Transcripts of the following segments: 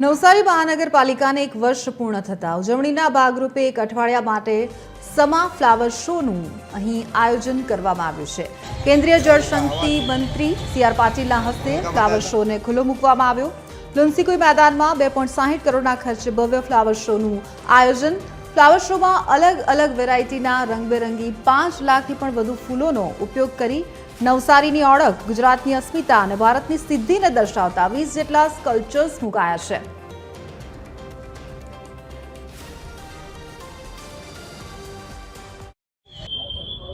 નવસારી મહાનગરપાલિકાને 1 વર્ષ પૂર્ણ થતા ઉજવણીના ભાગરૂપે એક અઠવાડિયા માટે સમા ફ્લાવર શોનું અહીં આયોજન કરવામાં આવ્યું છે। કેન્દ્રીય જળશક્તિ મંત્રી સી.આર. પાટીલના હસ્તે ફ્લાવર શોને ખુલ્લો મૂકવામાં આવ્યો। લુન્સીકુઈ મેદાનમાં 2.60 કરોડના ખર્ચે ભવ્ય ફ્લાવર શોનું આયોજન। ફ્લાવર શોમાં અલગ અલગ વેરાયટીના રંગબેરંગી 5 લાખથી પણ વધુ ફૂલોનો ઉપયોગ કરી નવસારીની ઓળખ, ગુજરાતની અસ્મિતા અને ભારતની સિદ્ધિને દર્શાવતા 20 જેટલા સ્કલ્પચર્સ મુકાયા છે।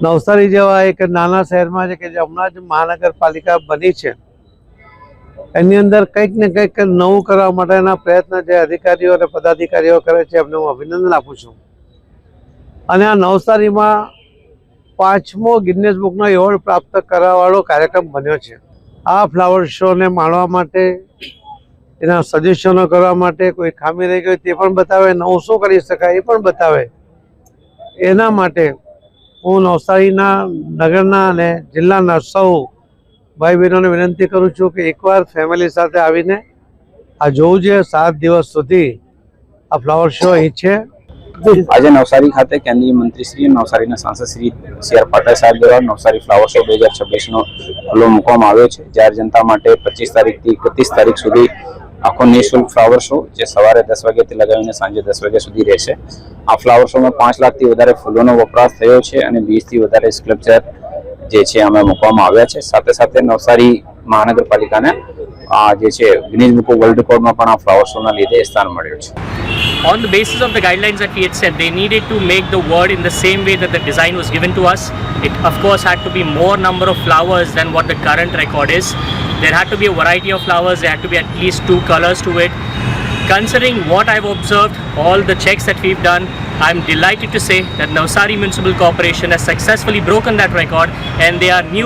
નવસારી જેવા એક નાના શહેરમાં છે કે જે હમણાં જ મહાનગરપાલિકા બની છે, એની અંદર કંઈક ને કંઈક નવું કરવા માટેના પ્રયત્ન જે અધિકારીઓ અને પદાધિકારીઓ કરે છે એમને હું અભિનંદન આપું છું। અને આ નવસારીમાં 5મો ગિનિસ બુકનો એવોર્ડ પ્રાપ્ત કરવાવાળો કાર્યક્રમ બન્યો છે। આ ફ્લાવર શોને માણવા માટે, એના સજેશનો કરવા માટે, કોઈ ખામી રહી ગઈ તે પણ બતાવે, નવું શું કરી શકાય એ પણ બતાવે, એના માટે હું નવસારીના નગરના અને જિલ્લાના સૌ ભાઈ બહેનોને વિનંતી કરું છું કે એકવાર ફેમિલી સાથે આવીને આ જોવું જોઈએ। 7 દિવસ સુધી આ ફ્લાવર શો અહીં છે। આજે નવસારી ખાતે કેન્દ્રીય મંત્રી શ્રી નવસારીના સાંસદ શ્રી સી.આર. પાટીલ સાહેબ દ્વારા નવસારી ફ્લાવર શો 2026નો ખુલ્લો મૂકવામાં આવ્યો છે। જાહેર જનતા માટે 25 તારીખથી 31 તારીખ સુધી આખો નિઃશુલ્ક ફ્લાવર શો જે સવારે 10 વાગ્યાથી લગાવીને સાંજે 10 વાગ્યા સુધી રહેશે। આ ફ્લાવર શોમાં 5 લાખથી વધારે ફૂલોનો વપરાશ થયો છે અને 20થી વધારે સ્કલ્પચર જે છે અમે મૂકવામાં આવ્યા છે। સાથે સાથે નવસારી મહાનગરપાલિકાને આ જે છે ગિનિસ બુક વર્લ્ડ રેકોર્ડમાં પણ આ ફ્લાવર શોના લીધે સ્થાન મળ્યું છે। On the basis of the guidelines that we had set, they needed to make the word in the same way that the design was given to us. It of course had to be more number of flowers than what the current record is. There had to be a variety of flowers, there had to be at least 2 colors to it. Considering what I've observed, all the checks that we've done, I'm delighted to say that Navsari Municipal Corporation has successfully broken that record and they are new